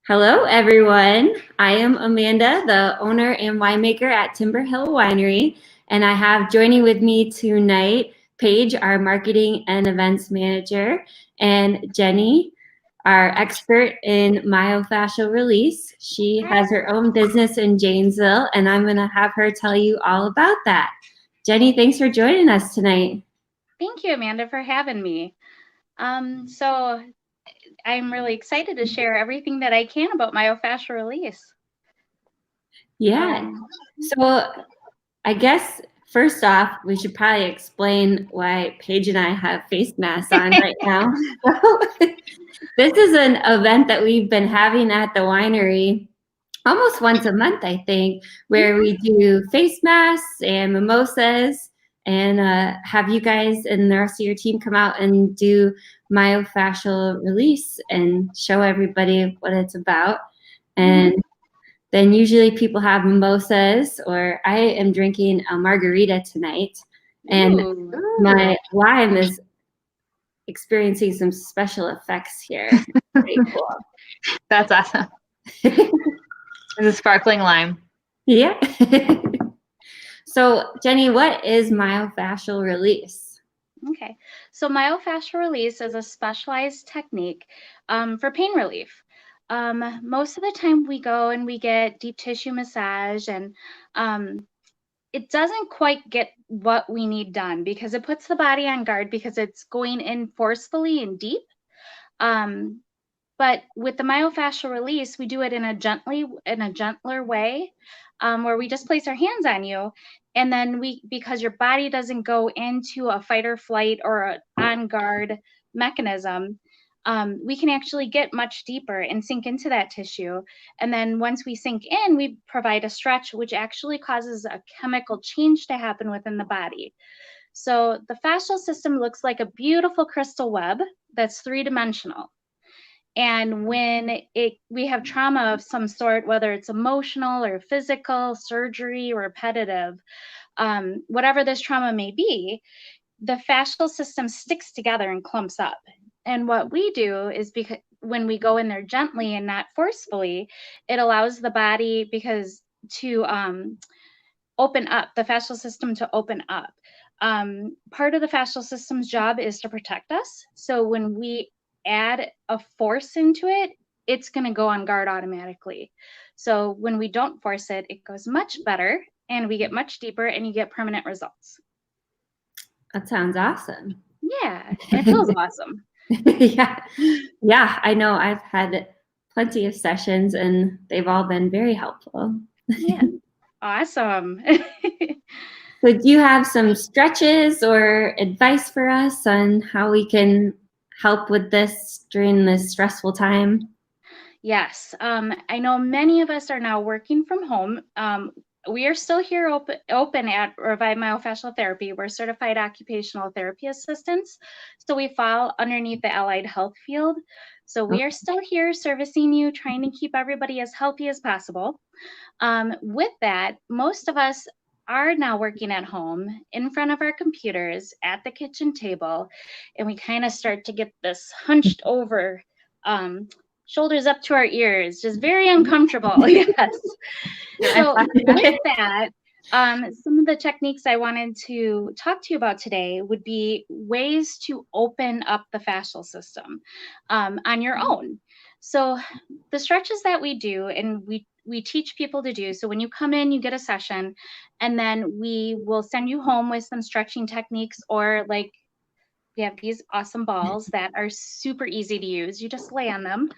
Hello, everyone. I am Amanda, the owner and winemaker at Timber Hill Winery, and I have joining with me tonight Paige, our marketing and events manager, and Jenny, our expert in myofascial release. She has her own business in Janesville, and I'm going to have her tell you all about that. Jenny, thanks for joining us tonight. Thank you, Amanda, for having me. So I'm really excited to share everything that I can about myofascial release. Yeah. So I guess first off, we should probably explain why Paige and I have face masks on right now. This is an event that we've been having at the winery almost once a month, I think, where we do face masks and mimosas and have you guys and the rest of your team come out and do myofascial release and show everybody what it's about. And then usually people have mimosas, or I am drinking a margarita tonight. And my lime is experiencing some special effects here. Pretty cool. That's awesome. It's a sparkling lime. Yeah. So, Jenny, what is myofascial release? Okay. So myofascial release is a specialized technique for pain relief. Most of the time we go and we get deep tissue massage, and it doesn't quite get what we need done because it puts the body on guard because it's going in forcefully and deep. But with the myofascial release, we do it in a gentler way, where we just place our hands on you, and then because your body doesn't go into a fight or flight or an on guard mechanism, we can actually get much deeper and sink into that tissue. And then once we sink in, we provide a stretch, which actually causes a chemical change to happen within the body. So the fascial system looks like a beautiful crystal web that's three-dimensional. And when we have trauma of some sort, whether it's emotional or physical, surgery, or repetitive, whatever this trauma may be, the fascial system sticks together and clumps up. And what we do is, because when we go in there gently and not forcefully, it allows the body to open up, the fascial system to open up. Part of the fascial system's job is to protect us. So when we add a force into it, it's going to go on guard automatically. So when we don't force it, it goes much better and we get much deeper and you get permanent results. That sounds awesome. Yeah, it feels awesome. Yeah, I know. I've had plenty of sessions and they've all been very helpful. Yeah, awesome. So do you have some stretches or advice for us on how we can help with this during this stressful time? Yes, I know many of us are now working from home. We are still here open at Revive Myofascial Therapy. We're certified occupational therapy assistants, so we fall underneath the allied health field. So we are still here servicing you, trying to keep everybody as healthy as possible. With that, most of us are now working at home in front of our computers at the kitchen table, and we kind of start to get this hunched over, shoulders up to our ears, just very uncomfortable. Yes. So with that, some of the techniques I wanted to talk to you about today would be ways to open up the fascial system on your own. So the stretches that we do, and we teach people to do. So when you come in, you get a session, and then we will send you home with some stretching techniques, or like we have these awesome balls that are super easy to use. You just lay on them.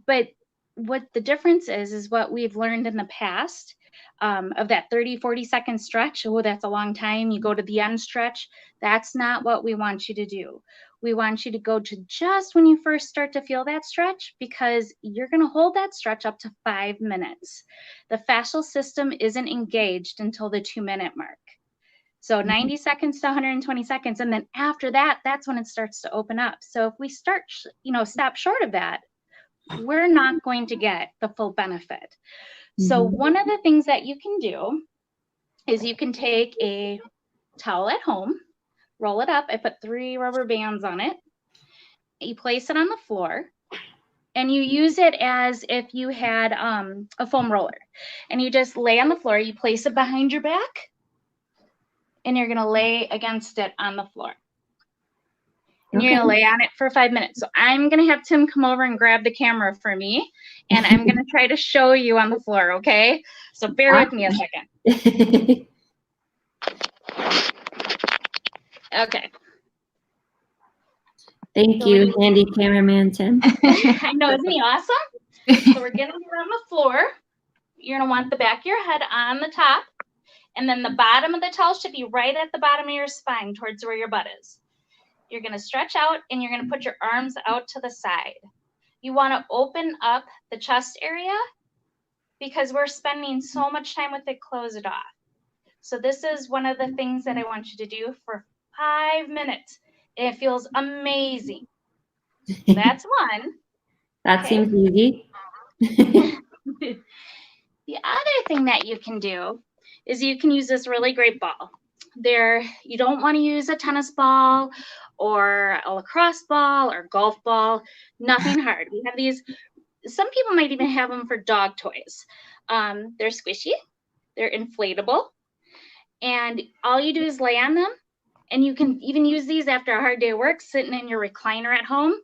But what the difference is what we've learned in the past of that 30-40 second stretch. Oh, that's a long time. You go to the end stretch. That's not what we want you to do. We want you to go to just when you first start to feel that stretch, because you're going to hold that stretch up to 5 minutes. The fascial system isn't engaged until the 2-minute mark. So 90 seconds to 120 seconds. And then after that, that's when it starts to open up. So if we stop short of that, we're not going to get the full benefit. So one of the things that you can do is you can take a towel at home, roll it up. I put 3 rubber bands on it. You place it on the floor, and you use it as if you had a foam roller, and you just lay on the floor. You place it behind your back, and you're gonna lay against it on the floor. And you're gonna lay on it for 5 minutes. So I'm gonna have Tim come over and grab the camera for me, and I'm gonna try to show you on the floor, okay? So bear with me a second. Okay. Thank you, handy cameraman Tim. I know, isn't he awesome? So we're getting it on the floor. You're gonna want the back of your head on the top, and then the bottom of the towel should be right at the bottom of your spine towards where your butt is. You're gonna stretch out and you're gonna put your arms out to the side. You wanna open up the chest area because we're spending so much time with it closed off. So this is one of the things that I want you to do for 5 minutes. It feels amazing. That's one. That seems easy. The other thing that you can do is you can use this really great ball. You don't want to use a tennis ball or a lacrosse ball or golf ball, nothing hard. We have these, some people might even have them for dog toys. They're squishy, they're inflatable, and all you do is lay on them, and you can even use these after a hard day of work, sitting in your recliner at home.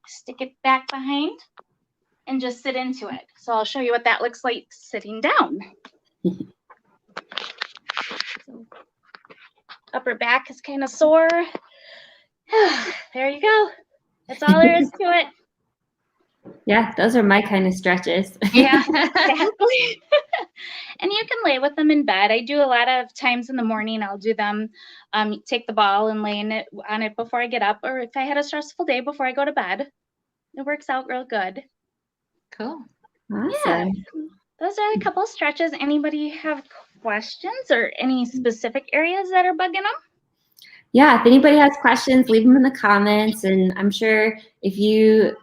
Stick it back behind and just sit into it. So I'll show you what that looks like sitting down. So, upper back is kind of sore. There you go. That's all there is to it. Yeah, those are my kind of stretches. Yeah, exactly. And you can lay with them in bed. I do a lot of times in the morning. I'll do them, take the ball and lay on it before I get up, or if I had a stressful day before I go to bed. It works out real good. Cool. Awesome. Yeah. Those are a couple of stretches. Anybody have questions or any specific areas that are bugging them? Yeah, if anybody has questions, leave them in the comments. And I'm sure if you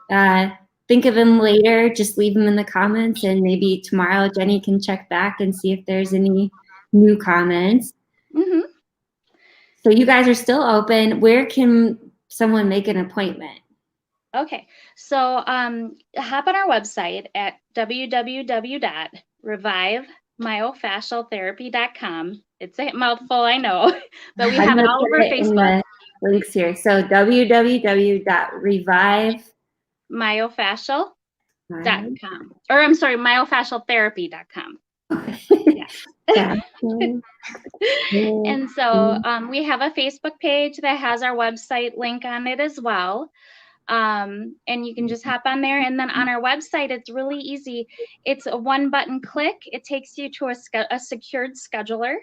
think of them later, just leave them in the comments. And maybe tomorrow Jenny can check back and see if there's any new comments. Mm-hmm. So you guys are still open. Where can someone make an appointment? Okay, so hop on our website at www.revivemyofascialtherapy.com. It's a mouthful, I know, but we have it all over Facebook. Links here. So www.revivemyofascial.com. Or I'm sorry, myofascialtherapy.com. Yes. And so we have a Facebook page that has our website link on it as well. And you can just hop on there, and then on our website, it's really easy. It's a one-button click. It takes you to a secured scheduler.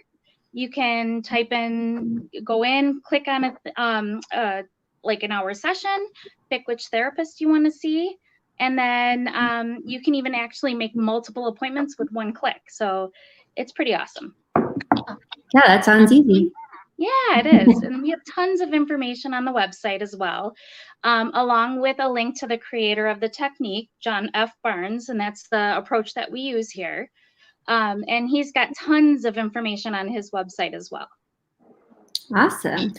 You can type in, go in, click on like an hour session, pick which therapist you want to see, and then you can even actually make multiple appointments with one click. So it's pretty awesome. Yeah, that sounds easy. Yeah, it is. And we have tons of information on the website as well, along with a link to the creator of the technique, John F. Barnes, and that's the approach that we use here. And he's got tons of information on his website as well. Awesome.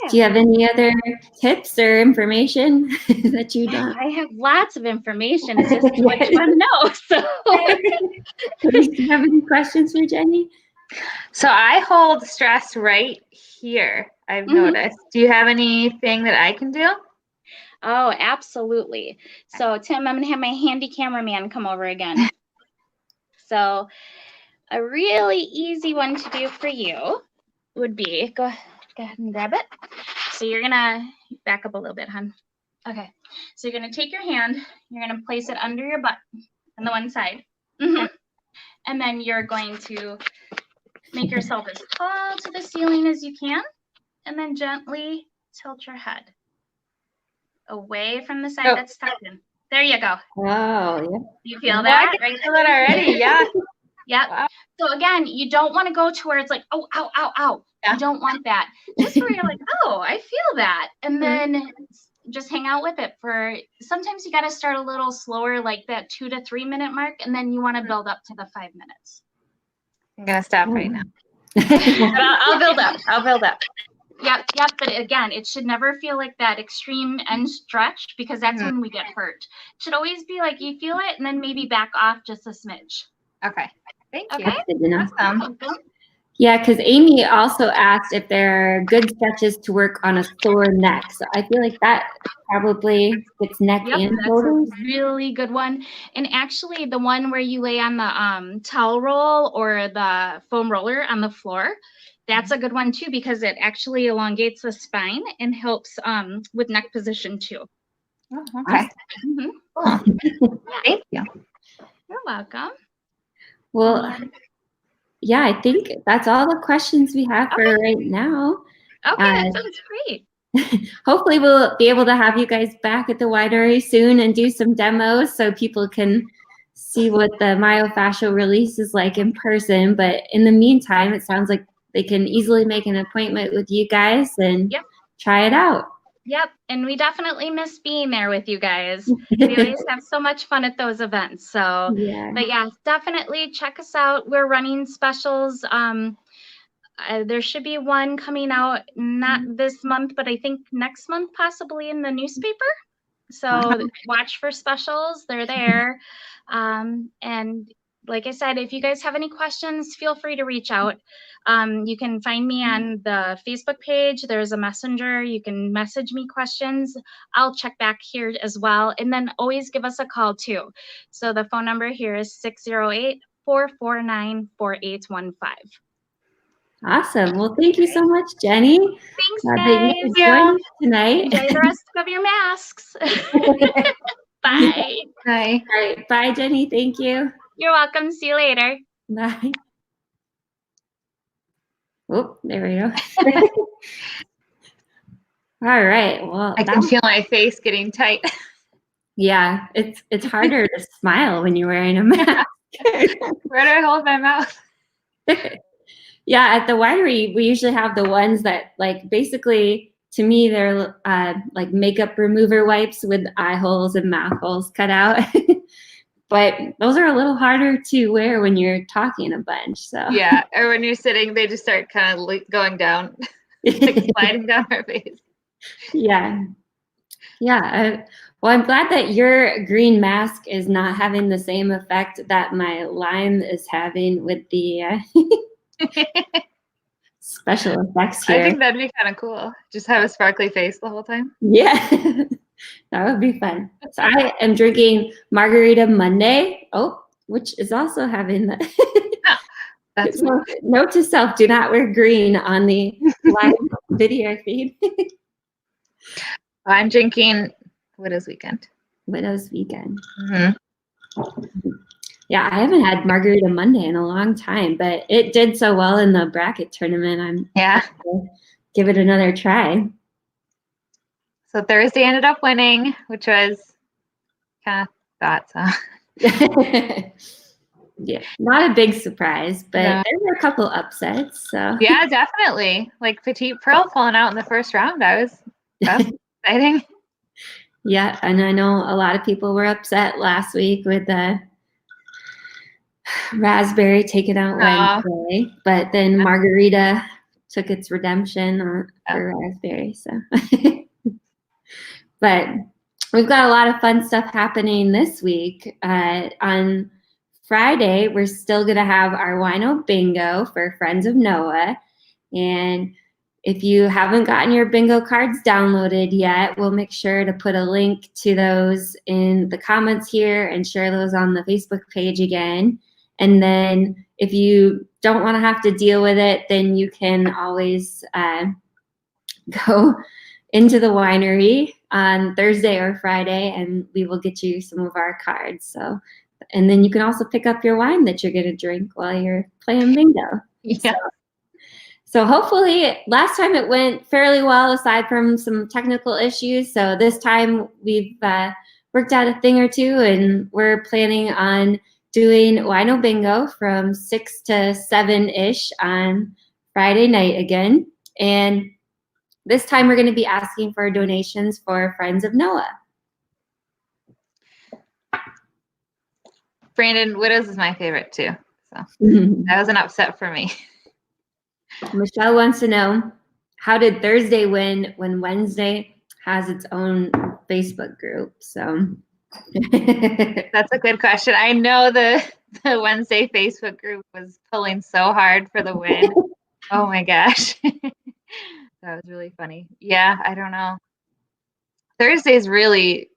Yeah. Do you have any other tips or information that you don't? I have lots of information. It's just what you want to know. So, do you have any questions for Jenny? So I hold stress right here, I've noticed. Do you have anything that I can do? Oh, absolutely. So Tim, I'm going to have my handy cameraman come over again. So a really easy one to do for you would be, go ahead and grab it. So you're going to back up a little bit, hon. Okay. So you're going to take your hand, you're going to place it under your butt on the one side. And then you're going to make yourself as tall to the ceiling as you can, and then gently tilt your head away from the side that's tucked in. There you go. Oh, yeah. You feel that? I can feel it already, yeah. Yep. Wow. So again, you don't want to go to where it's like, oh, ow, ow, ow. Yeah. You don't want that. Just where you're like, oh, I feel that. And then just hang out with it for, sometimes you got to start a little slower, like that 2 to 3 minute mark, and then you want to build up to the 5 minutes. I'm going to stop right now. I'll build up. Yep. But again, it should never feel like that extreme end stretch, because that's when we get hurt. It should always be like you feel it and then maybe back off just a smidge. Okay. Thank you. Okay. Good to know. Awesome. Yeah, because Amy also asked if there are good stretches to work on a sore neck. So I feel like that probably fits neck and That's shoulders. a really good one. And actually, the one where you lay on the towel roll or the foam roller on the floor, that's a good one too, because it actually elongates the spine and helps with neck position too. Oh, okay. Mhm. Cool. Thank you. You're welcome. Well, yeah, I think that's all the questions we have for right now. Okay, that sounds great. Hopefully we'll be able to have you guys back at the winery soon and do some demos so people can see what the myofascial release is like in person. But in the meantime, it sounds like they can easily make an appointment with you guys and try it out. Yep, and we definitely miss being there with you guys. We always have so much fun at those events. So, but yeah, definitely check us out. We're running specials. There should be one coming out not this month, but I think next month, possibly in the newspaper. So watch for specials. They're there. And like I said, if you guys have any questions, feel free to reach out. You can find me on the Facebook page. There's a messenger. You can message me questions. I'll check back here as well. And then always give us a call too. So the phone number here is 608-449-4815. Awesome. Well, thank you so much, Jenny. Thanks, That guys. you joined us tonight. Enjoy the rest of your masks. Bye. Bye. All right. Bye, Jenny. Thank you. You're welcome. See you later. Bye. Oh, there we go. All right. Well, I can feel my face getting tight. Yeah, it's harder to smile when you're wearing a mask. Where do I hold my mouth? Yeah, at the winery, we usually have the ones that, like, basically, to me, they're like makeup remover wipes with eye holes and mouth holes cut out. But those are a little harder to wear when you're talking a bunch. So yeah, or when you're sitting, they just start kind of going down, like sliding down our face. Yeah. Well, I'm glad that your green mask is not having the same effect that my lime is having with the special effects here. I think that'd be kind of cool. Just have a sparkly face the whole time. Yeah, that would be fun. So I am drinking Margarita Monday, which is also having the That's note to self: do not wear green on the live video feed. I'm drinking Widow's Weekend. Widow's Weekend. Mm-hmm. Yeah, I haven't had Margarita Monday in a long time, but it did so well in the bracket tournament. I'm gonna give it another try. So Thursday ended up winning, which was kind of thought so. Yeah, not a big surprise, but there were a couple upsets. So yeah, definitely. Like Petite Pearl pulling out in the first round. That was exciting. Yeah, and I know a lot of people were upset last week with the Raspberry taking out Wednesday, but then Margarita took its redemption for Raspberry. So, but we've got a lot of fun stuff happening this week. On Friday, we're still going to have our Wino Bingo for Friends of Noah. And if you haven't gotten your bingo cards downloaded yet, we'll make sure to put a link to those in the comments here and share those on the Facebook page again. And then if you don't want to have to deal with it, then you can always go into the winery on Thursday or Friday, and we will get you some of our cards. So, and then you can also pick up your wine that you're going to drink while you're playing bingo. Yeah. So hopefully, last time it went fairly well, aside from some technical issues. So this time we've worked out a thing or two, and we're planning on doing Wino Bingo from 6 to 7-ish on Friday night again. And this time we're going to be asking for donations for Friends of Noah. Brandon, Widows is my favorite too. So that was an upset for me. Michelle wants to know, how did Thursday win when Wednesday has its own Facebook group? So That's a good question. I know the Wednesday Facebook group was pulling so hard for the win. Oh my gosh. That was really funny. Yeah, I don't know. Thursday's really,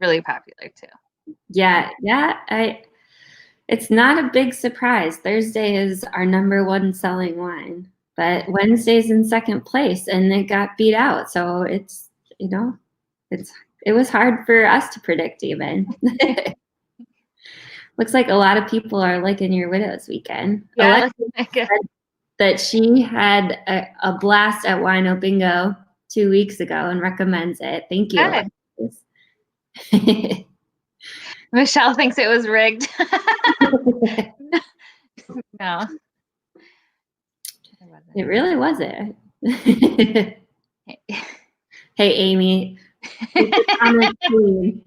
really popular too. yeah, it's not a big surprise. Thursday is our #1 selling wine, but Wednesday's in second place and it got beat out. So it's, it was hard for us to predict even. Looks like a lot of people are liking your Widow's Weekend. Yeah, Alexa said that she had a blast at Wino Bingo 2 weeks ago and recommends it. Thank you, Alexis. Michelle thinks it was rigged. No. It really wasn't. Hey, Amy. Keep the comments clean.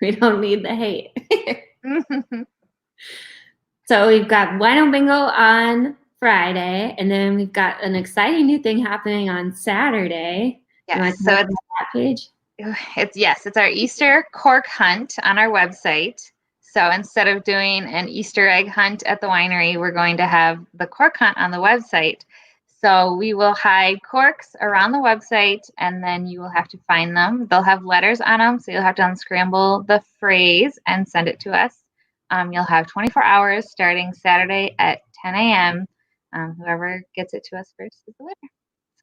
We don't need the hate. So we've got Wino Bingo on Friday, and then we've got an exciting new thing happening on Saturday. Yes, so it's that page. It's our Easter cork hunt on our website. So instead of doing an Easter egg hunt at the winery, we're going to have the cork hunt on the website. So we will hide corks around the website, and then you will have to find them. They'll have letters on them, so you'll have to unscramble the phrase and send it to us. You'll have 24 hours starting Saturday at 10 a.m. Whoever gets it to us first is the winner.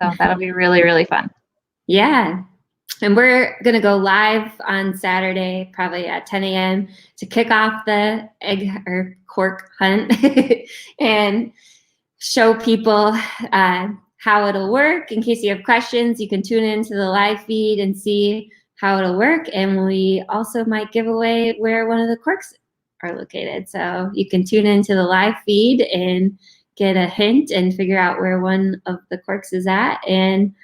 So that'll be really, really fun. Yeah. And we're going to go live on Saturday, probably at 10 a.m. to kick off the egg or cork hunt and show people how it'll work. In case you have questions, you can tune into the live feed and see how it'll work. And we also might give away where one of the corks are located. So you can tune into the live feed and get a hint and figure out where one of the corks is at and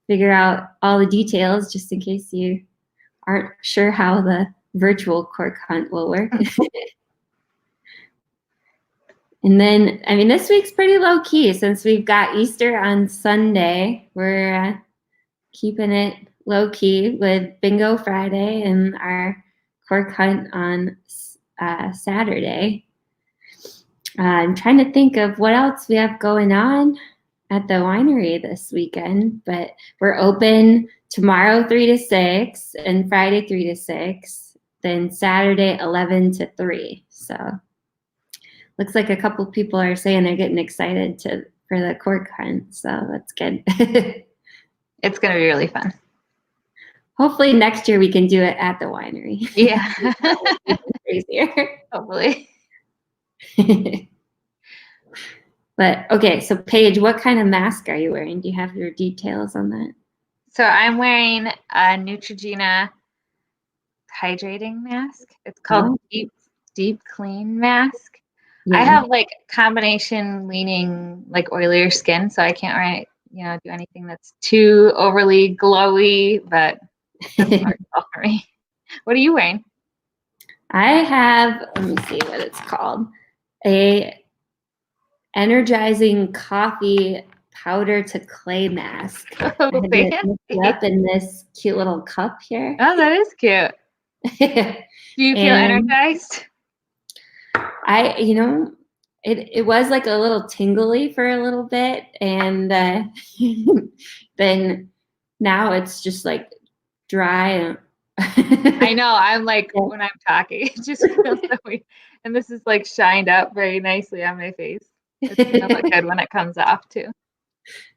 figure out all the details just in case you aren't sure how the virtual cork hunt will work. And then, I mean, this week's pretty low key since we've got Easter on Sunday. We're keeping it low key with Bingo Friday and our cork hunt on Saturday. I'm trying to think of what else we have going on at the winery this weekend, but we're open tomorrow 3 to 6 and Friday 3 to 6, then Saturday 11 to 3. So looks like a couple people are saying they're getting excited for the cork hunt, so that's good. It's going to be really fun. Hopefully next year we can do it at the winery. Yeah. Crazier. Hopefully. But okay, so Paige, what kind of mask are you wearing? Do you have your details on that? So I'm wearing a Neutrogena hydrating mask. It's called Deep Clean Mask. Yeah. I have like combination leaning like oilier skin, so I can't do anything that's too overly glowy, but that's all for me. What are you wearing? I have, let me see what it's called, a energizing coffee powder to clay mask. Oh, up in this cute little cup here. Oh, that is cute. Do you feel energized? It was like a little tingly for a little bit, and then now it's just like dry. I know. I'm like, when I'm talking, it just feels so weird. And this is like shined up very nicely on my face. It's gonna look good when it comes off too.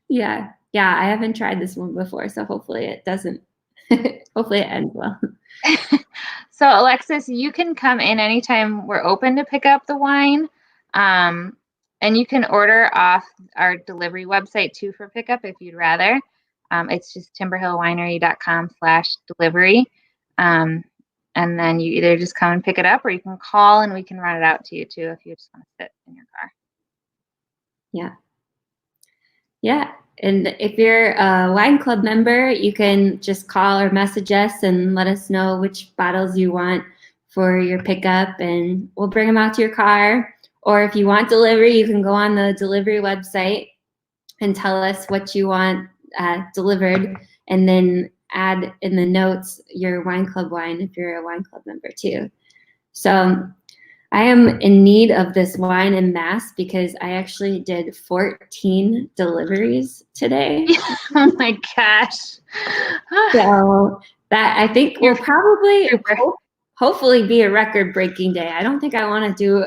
Yeah. I haven't tried this one before, so hopefully it doesn't. Hopefully it ends well. So Alexis, you can come in anytime we're open to pick up the wine. And you can order off our delivery website too for pickup if you'd rather. It's just timberhillwinery.com/delivery. And then you either just come and pick it up or you can call and we can run it out to you too if you just want to sit in your car. Yeah. And if you're a wine club member, you can just call or message us and let us know which bottles you want for your pickup and we'll bring them out to your car. Or if you want delivery, you can go on the delivery website and tell us what you want delivered, and then add in the notes your wine club wine if you're a wine club member too. So I am in need of this wine en masse because I actually did 14 deliveries today. Oh my gosh. So that I think will probably Super. hopefully be a record-breaking day. I don't think I want to do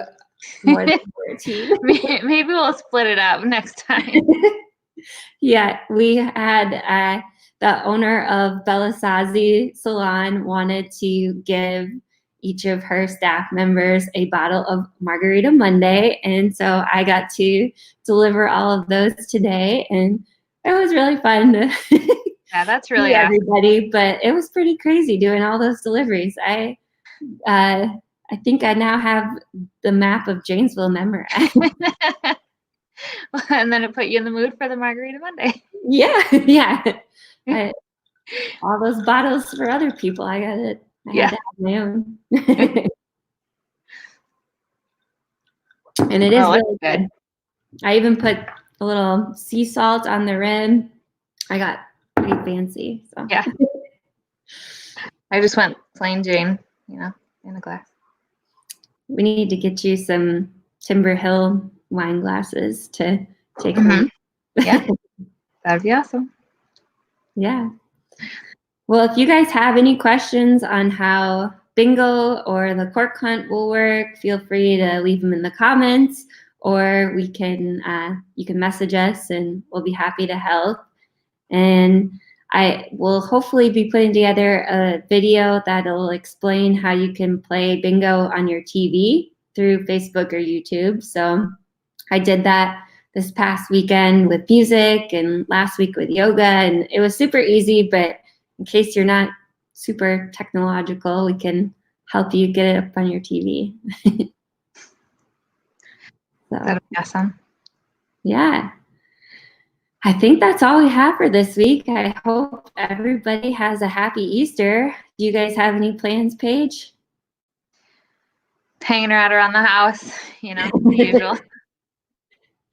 more than 14. Maybe we'll split it up next time. Yeah, we had the owner of Bellasazi Salon wanted to give each of her staff members a bottle of Margarita Monday, and so I got to deliver all of those today, and it was really fun to Yeah, that's see really awesome. everybody. But it was pretty crazy doing all those deliveries. I think I now have the map of Janesville memorized. And then it put you in the mood for the Margarita Monday. Yeah, yeah. All those bottles for other people. I had to have my own. And it is really good. I even put a little sea salt on the rim. I got pretty fancy. So. Yeah. I just went plain Jane, in a glass. We need to get you some Timber Hill wine glasses to take home. Yeah, that'd be awesome. Yeah. Well, if you guys have any questions on how bingo or the cork hunt will work, feel free to leave them in the comments, or you can message us and we'll be happy to help. And I will hopefully be putting together a video that'll explain how you can play bingo on your TV through Facebook or YouTube. So I did that this past weekend with music and last week with yoga, and it was super easy, but in case you're not super technological, we can help you get it up on your TV. So, That'd be awesome. Yeah. I think that's all we have for this week. I hope everybody has a happy Easter. Do you guys have any plans, Paige? Hanging around the house, the usual.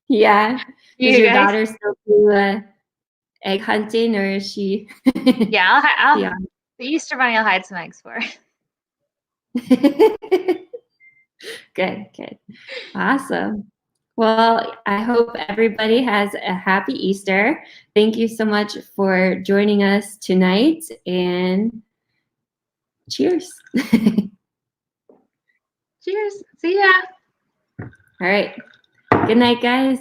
Yeah. Does your guys? daughter still do egg hunting, or is she? Yeah, the Easter Bunny will hide some eggs for her. Good. Awesome. Well, I hope everybody has a happy Easter. Thank you so much for joining us tonight, and cheers. Cheers. See ya. All right. Good night, guys.